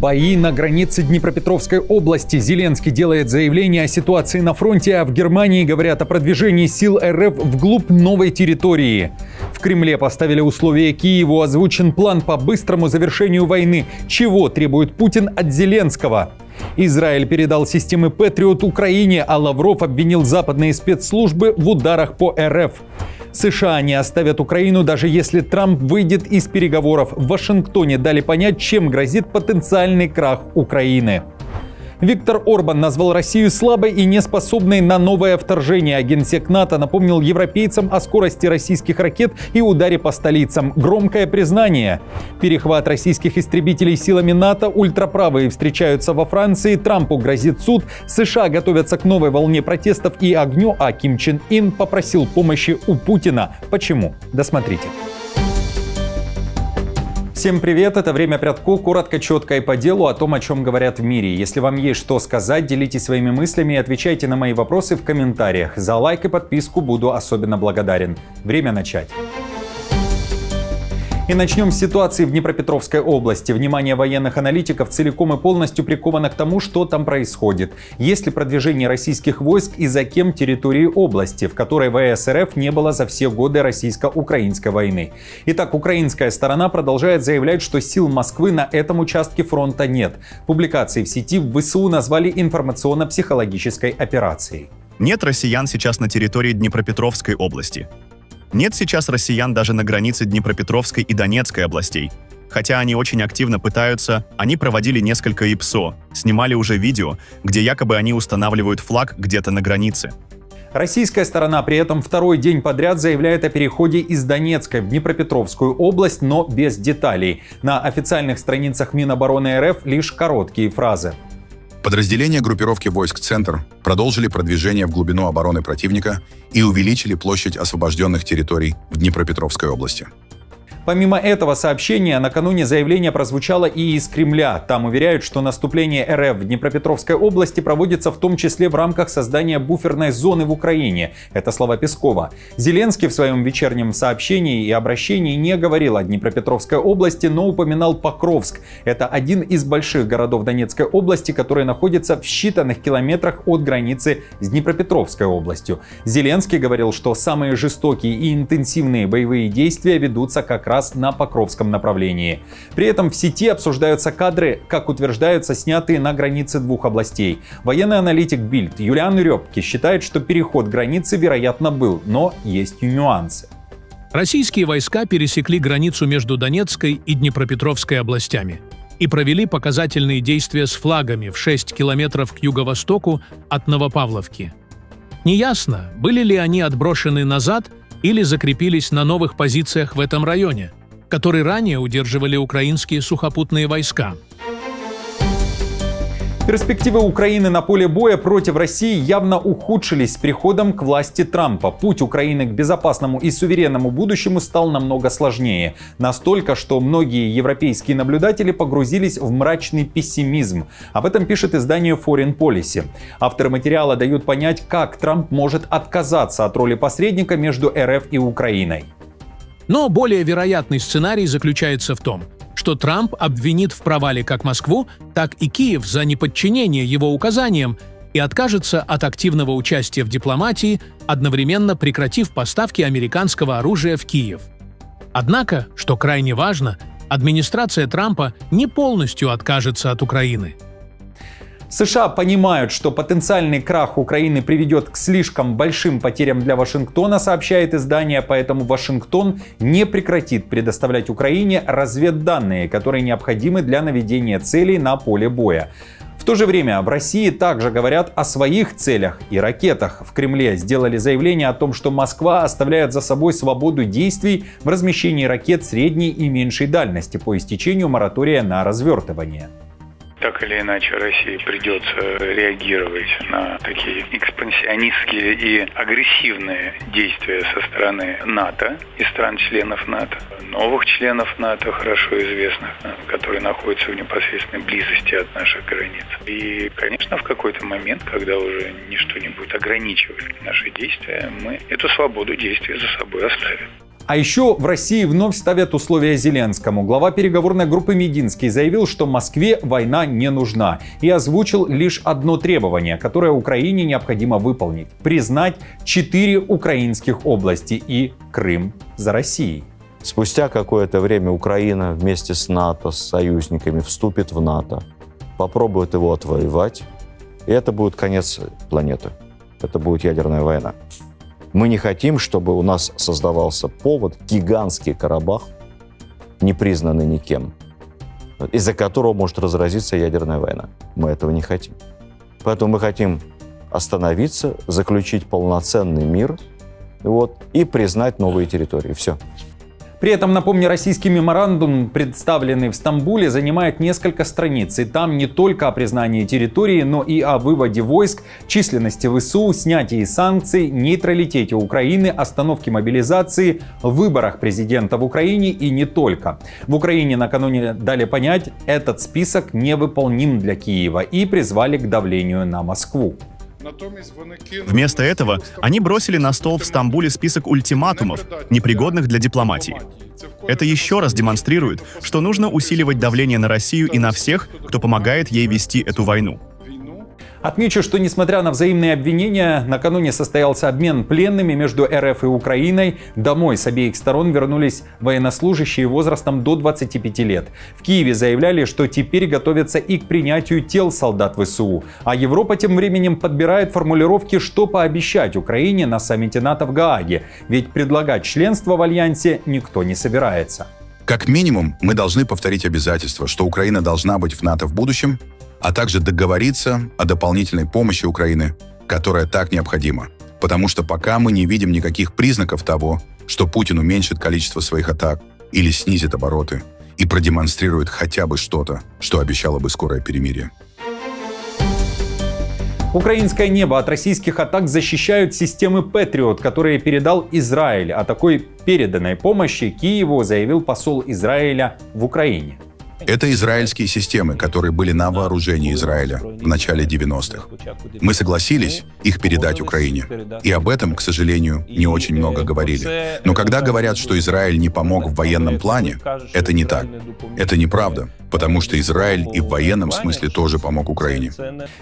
Бои на границе Днепропетровской области. Зеленский делает заявление о ситуации на фронте, а в Германии говорят о продвижении сил РФ вглубь новой территории. В Кремле поставили условия Киеву, озвучен план по быстрому завершению войны. Чего требует Путин от Зеленского? Израиль передал системы «Патриот» Украине, а Лавров обвинил западные спецслужбы в ударах по РФ. США не оставят Украину, даже если Трамп выйдет из переговоров. В Вашингтоне дали понять, чем грозит потенциальный крах Украины. Виктор Орбан назвал Россию слабой и неспособной на новое вторжение. Генсек НАТО напомнил европейцам о скорости российских ракет и ударе по столицам. Громкое признание. Перехват российских истребителей силами НАТО. Ультраправые встречаются во Франции. Трампу грозит суд. США готовятся к новой волне протестов и огню, а Ким Чен Ын попросил помощи у Путина. Почему? Досмотрите. Всем привет, это «Время Прядко», коротко, четко и по делу о том, о чем говорят в мире. Если вам есть что сказать, делитесь своими мыслями и отвечайте на мои вопросы в комментариях. За лайк и подписку буду особенно благодарен. Время начать. И начнем с ситуации в Днепропетровской области. Внимание военных аналитиков целиком и полностью приковано к тому, что там происходит. Есть ли продвижение российских войск и за кем территории области, в которой ВС РФ не было за все годы российско-украинской войны. Итак, украинская сторона продолжает заявлять, что сил Москвы на этом участке фронта нет. Публикации в сети в ВСУ назвали информационно-психологической операцией. Нет россиян сейчас на территории Днепропетровской области. Нет сейчас россиян даже на границе Днепропетровской и Донецкой областей. Хотя они очень активно пытаются, они проводили несколько ИПСО, снимали уже видео, где якобы они устанавливают флаг где-то на границе. Российская сторона при этом второй день подряд заявляет о переходе из Донецкой в Днепропетровскую область, но без деталей. На официальных страницах Минобороны РФ лишь короткие фразы. Подразделения группировки войск «Центр» продолжили продвижение в глубину обороны противника и увеличили площадь освобожденных территорий в Днепропетровской области. Помимо этого сообщения, накануне заявление прозвучало и из Кремля. Там уверяют, что наступление РФ в Днепропетровской области проводится в том числе в рамках создания буферной зоны в Украине. Это слова Пескова. Зеленский в своем вечернем сообщении и обращении не говорил о Днепропетровской области, но упоминал Покровск. Это один из больших городов Донецкой области, который находится в считанных километрах от границы с Днепропетровской областью. Зеленский говорил, что самые жестокие и интенсивные боевые действия ведутся как раз на Покровском направлении. При этом в сети обсуждаются кадры, как утверждаются, снятые на границе двух областей. Военный аналитик Бильд Юлиан Рёбке считает, что переход границы, вероятно, был, но есть и нюансы. Российские войска пересекли границу между Донецкой и Днепропетровской областями и провели показательные действия с флагами в 6 километров к юго-востоку от Новопавловки. Неясно, были ли они отброшены назад или закрепились на новых позициях в этом районе, который ранее удерживали украинские сухопутные войска. Перспективы Украины на поле боя против России явно ухудшились с приходом к власти Трампа. Путь Украины к безопасному и суверенному будущему стал намного сложнее. Настолько, что многие европейские наблюдатели погрузились в мрачный пессимизм. Об этом пишет издание Foreign Policy. Авторы материала дают понять, как Трамп может отказаться от роли посредника между РФ и Украиной. Но более вероятный сценарий заключается в том, что Трамп обвинит в провале как Москву, так и Киев за неподчинение его указаниям и откажется от активного участия в дипломатии, одновременно прекратив поставки американского оружия в Киев. Однако, что крайне важно, администрация Трампа не полностью откажется от Украины. США понимают, что потенциальный крах Украины приведет к слишком большим потерям для Вашингтона, сообщает издание, поэтому Вашингтон не прекратит предоставлять Украине разведданные, которые необходимы для наведения целей на поле боя. В то же время в России также говорят о своих целях и ракетах. В Кремле сделали заявление о том, что Москва оставляет за собой свободу действий в размещении ракет средней и меньшей дальности по истечению моратория на развертывание. Так или иначе, России придется реагировать на такие экспансионистские и агрессивные действия со стороны НАТО и стран-членов НАТО, новых членов НАТО, хорошо известных, которые находятся в непосредственной близости от наших границ. И, конечно, в какой-то момент, когда уже ничто не будет ограничивать наши действия, мы эту свободу действий за собой оставим. А еще в России вновь ставят условия Зеленскому. Глава переговорной группы Мединский заявил, что Москве война не нужна. И озвучил лишь одно требование, которое Украине необходимо выполнить. Признать 4 украинских области и Крым за Россией. Спустя какое-то время Украина вместе с НАТО, с союзниками вступит в НАТО, попробует его отвоевать, и это будет конец планеты. Это будет ядерная война. Мы не хотим, чтобы у нас создавался повод, гигантский Карабах, не признанный никем, из-за которого может разразиться ядерная война. Мы этого не хотим. Поэтому мы хотим остановиться, заключить полноценный мир и признать новые территории. Все. При этом, напомню, российский меморандум, представленный в Стамбуле, занимает несколько страниц. И там не только о признании территории, но и о выводе войск, численности ВСУ, снятии санкций, нейтралитете Украины, остановке мобилизации, выборах президента в Украине и не только. В Украине накануне дали понять, этот список невыполним для Киева и призвали к давлению на Москву. Вместо этого они бросили на стол в Стамбуле список ультиматумов, непригодных для дипломатии. Это еще раз демонстрирует, что нужно усиливать давление на Россию и на всех, кто помогает ей вести эту войну. Отмечу, что несмотря на взаимные обвинения, накануне состоялся обмен пленными между РФ и Украиной. Домой с обеих сторон вернулись военнослужащие возрастом до 25 лет. В Киеве заявляли, что теперь готовятся и к принятию тел солдат ВСУ. А Европа тем временем подбирает формулировки, что пообещать Украине на саммите НАТО в Гааге. Ведь предлагать членство в альянсе никто не собирается. Как минимум, мы должны повторить обязательство, что Украина должна быть в НАТО в будущем, а также договориться о дополнительной помощи Украины, которая так необходима. Потому что пока мы не видим никаких признаков того, что Путин уменьшит количество своих атак или снизит обороты и продемонстрирует хотя бы что-то, что обещало бы скорое перемирие. Украинское небо от российских атак защищают системы Патриот, которые передал Израиль. О такой переданной помощи Киеву заявил посол Израиля в Украине. Это израильские системы, которые были на вооружении Израиля в начале 90-х. Мы согласились их передать Украине. И об этом, к сожалению, не очень много говорили. Но когда говорят, что Израиль не помог в военном плане, это не так. Это неправда, потому что Израиль и в военном смысле тоже помог Украине.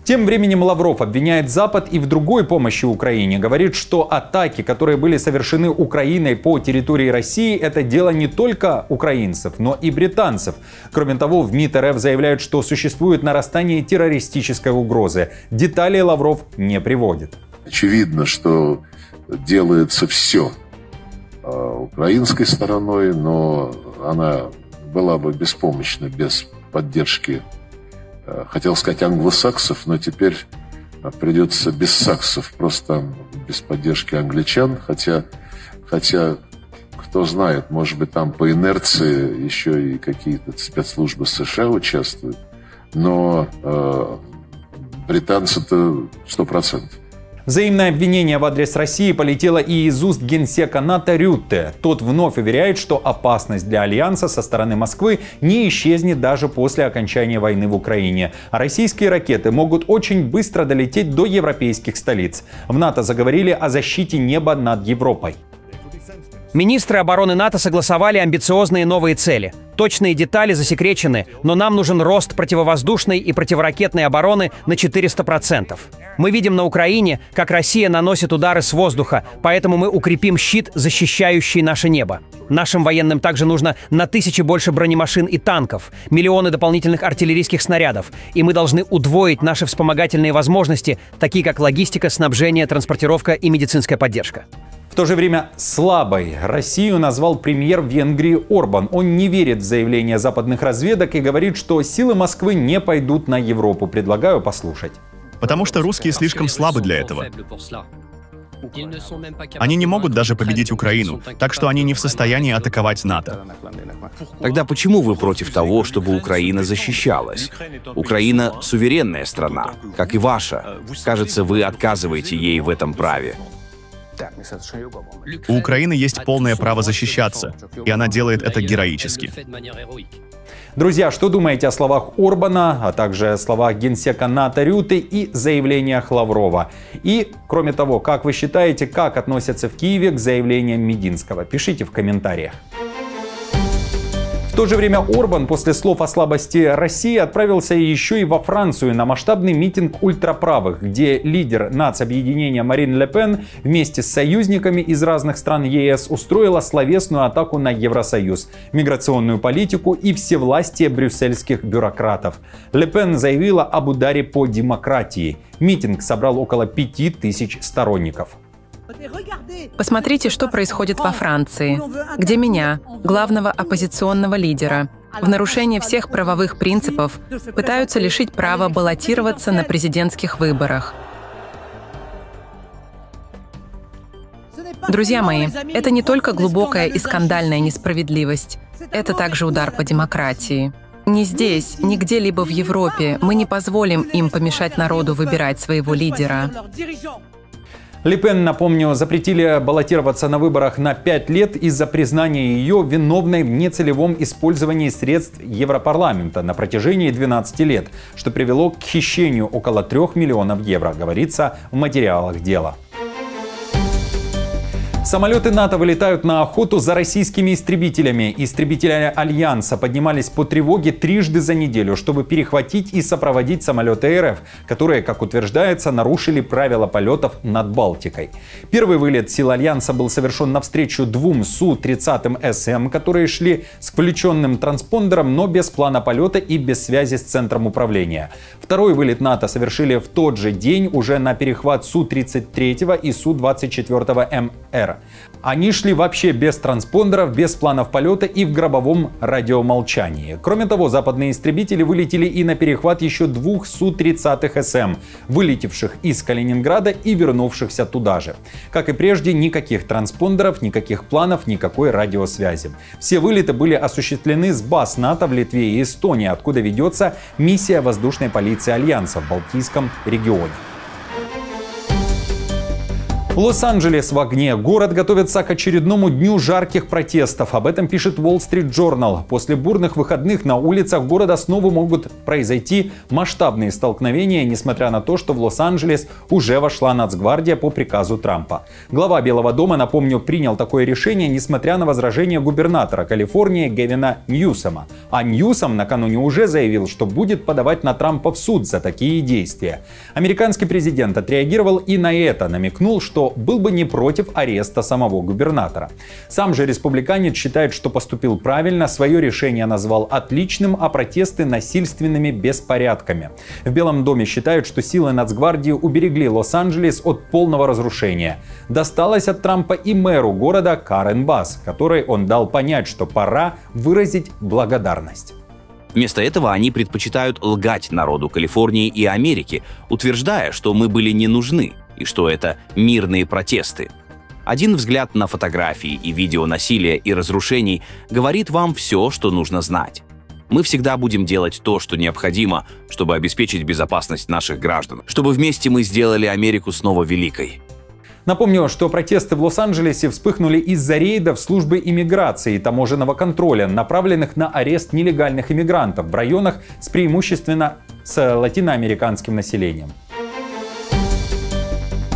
Тем временем Лавров обвиняет Запад и в другой помощи Украине. Говорит, что атаки, которые были совершены Украиной по территории России, это дело не только украинцев, но и британцев. Кроме того, в МИД РФ заявляют, что существует нарастание террористической угрозы. Детали Лавров не приводит. Очевидно, что делается все украинской стороной, но она была бы беспомощна без поддержки, хотел сказать, англосаксов, но теперь придется без саксов, просто без поддержки англичан, хотя кто знает, может быть, там по инерции еще и какие-то спецслужбы США участвуют, но британцы-то 100%. Взаимное обвинение в адрес России полетело и из уст генсека НАТО Рютте. Тот вновь уверяет, что опасность для Альянса со стороны Москвы не исчезнет даже после окончания войны в Украине. А российские ракеты могут очень быстро долететь до европейских столиц. В НАТО заговорили о защите неба над Европой. Министры обороны НАТО согласовали амбициозные новые цели. Точные детали засекречены, но нам нужен рост противовоздушной и противоракетной обороны на 400%. Мы видим на Украине, как Россия наносит удары с воздуха, поэтому мы укрепим щит, защищающий наше небо. Нашим военным также нужно на 1000 больше бронемашин и танков, миллионы дополнительных артиллерийских снарядов, и мы должны удвоить наши вспомогательные возможности, такие как логистика, снабжение, транспортировка и медицинская поддержка. В то же время слабой Россию назвал премьер Венгрии Орбан. Он не верит в заявления западных разведок и говорит, что силы Москвы не пойдут на Европу. Предлагаю послушать. Потому что русские слишком слабы для этого. Они не могут даже победить Украину, так что они не в состоянии атаковать НАТО. Тогда почему вы против того, чтобы Украина защищалась? Украина — суверенная страна, как и ваша. Кажется, вы отказываете ей в этом праве. У Украины есть полное право защищаться, и она делает это героически. Друзья, что думаете о словах Орбана, а также о словах генсека НАТО Рюте и заявлениях Лаврова? И, кроме того, как вы считаете, как относятся в Киеве к заявлениям Мединского? Пишите в комментариях. В то же время Орбан после слов о слабости России отправился еще и во Францию на масштабный митинг ультраправых, где лидер нацобъединения Марин Ле Пен вместе с союзниками из разных стран ЕС устроила словесную атаку на Евросоюз, миграционную политику и всевластие брюссельских бюрократов. Ле Пен заявила об ударе по демократии. Митинг собрал около 5000 сторонников. Посмотрите, что происходит во Франции, где меня, главного оппозиционного лидера, в нарушение всех правовых принципов пытаются лишить права баллотироваться на президентских выборах. Друзья мои, это не только глубокая и скандальная несправедливость, это также удар по демократии. Ни здесь, ни где-либо в Европе мы не позволим им помешать народу выбирать своего лидера. Ле Пен, напомню, запретили баллотироваться на выборах на 5 лет из-за признания ее виновной в нецелевом использовании средств Европарламента на протяжении 12 лет, что привело к хищению около 3 миллионов евро, говорится в материалах дела. Самолеты НАТО вылетают на охоту за российскими истребителями. Истребители Альянса поднимались по тревоге трижды за неделю, чтобы перехватить и сопроводить самолеты РФ, которые, как утверждается, нарушили правила полетов над Балтикой. Первый вылет сил Альянса был совершен навстречу двум Су-30СМ, которые шли с включенным транспондером, но без плана полета и без связи с центром управления. Второй вылет НАТО совершили в тот же день уже на перехват Су-33 и Су-24МР. Они шли вообще без транспондеров, без планов полета и в гробовом радиомолчании. Кроме того, западные истребители вылетели и на перехват еще двух Су-30СМ, вылетевших из Калининграда и вернувшихся туда же. Как и прежде, никаких транспондеров, никаких планов, никакой радиосвязи. Все вылеты были осуществлены с баз НАТО в Литве и Эстонии, откуда ведется миссия воздушной полиции Альянса в Балтийском регионе. Лос-Анджелес в огне. Город готовится к очередному дню жарких протестов. Об этом пишет Wall Street Journal. После бурных выходных на улицах города снова могут произойти масштабные столкновения, несмотря на то, что в Лос-Анджелес уже вошла Нацгвардия по приказу Трампа. Глава Белого дома, напомню, принял такое решение, несмотря на возражения губернатора Калифорнии Гевина Ньюсома. А Ньюсом накануне уже заявил, что будет подавать на Трампа в суд за такие действия. Американский президент отреагировал и на это, намекнул, что был бы не против ареста самого губернатора. Сам же республиканец считает, что поступил правильно, свое решение назвал отличным, а протесты насильственными беспорядками. В Белом доме считают, что силы Нацгвардии уберегли Лос-Анджелес от полного разрушения. Досталось от Трампа и мэру города Карен Басс, которой он дал понять, что пора выразить благодарность. Вместо этого они предпочитают лгать народу Калифорнии и Америки, утверждая, что мы были не нужны и что это мирные протесты. Один взгляд на фотографии и видео насилия и разрушений говорит вам все, что нужно знать. Мы всегда будем делать то, что необходимо, чтобы обеспечить безопасность наших граждан, чтобы вместе мы сделали Америку снова великой. Напомню, что протесты в Лос-Анджелесе вспыхнули из-за рейдов службы иммиграции и таможенного контроля, направленных на арест нелегальных иммигрантов в районах с преимущественно с латиноамериканским населением.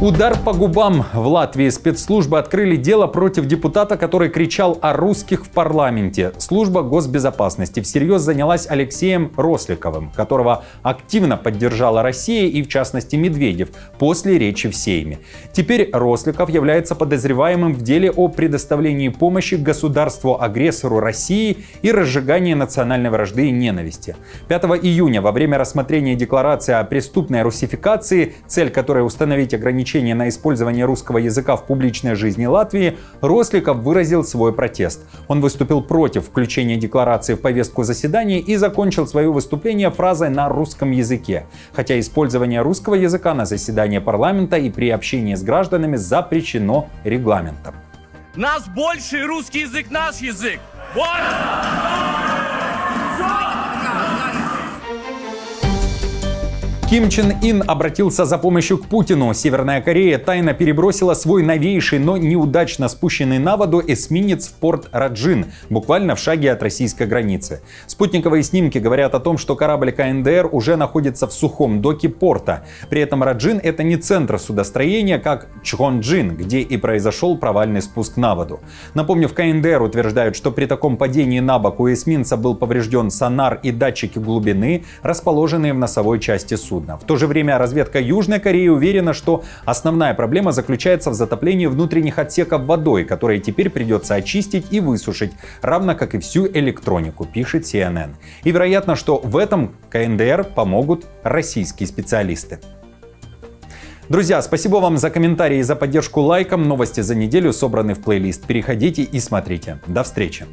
Удар по губам. В Латвии спецслужбы открыли дело против депутата, который кричал о русских в парламенте. Служба госбезопасности всерьез занялась Алексеем Росликовым, которого активно поддержала Россия и, в частности, Медведев после речи в Сейме. Теперь Росликов является подозреваемым в деле о предоставлении помощи государству-агрессору России и разжигании национальной вражды и ненависти. 5 июня во время рассмотрения декларации о преступной русификации, цель которой установить ограничения на использование русского языка в публичной жизни Латвии, Росликов выразил свой протест. Он выступил против включения декларации в повестку заседания и закончил свое выступление фразой на русском языке. Хотя использование русского языка на заседании парламента и при общении с гражданами запрещено регламентом. Нас больше русский язык, наш язык. Вот! Ким Чен Ын обратился за помощью к Путину. Северная Корея тайно перебросила свой новейший, но неудачно спущенный на воду эсминец в порт Раджин, буквально в шаге от российской границы. Спутниковые снимки говорят о том, что корабль КНДР уже находится в сухом доке порта. При этом Раджин — это не центр судостроения, как Чхонджин, где и произошел провальный спуск на воду. Напомню, в КНДР утверждают, что при таком падении на бок у эсминца был поврежден сонар и датчики глубины, расположенные в носовой части судна. В то же время разведка Южной Кореи уверена, что основная проблема заключается в затоплении внутренних отсеков водой, которые теперь придется очистить и высушить, равно как и всю электронику, пишет CNN. И вероятно, что в этом КНДР помогут российские специалисты. Друзья, спасибо вам за комментарии и за поддержку лайком. Новости за неделю собраны в плейлист. Переходите и смотрите. До встречи.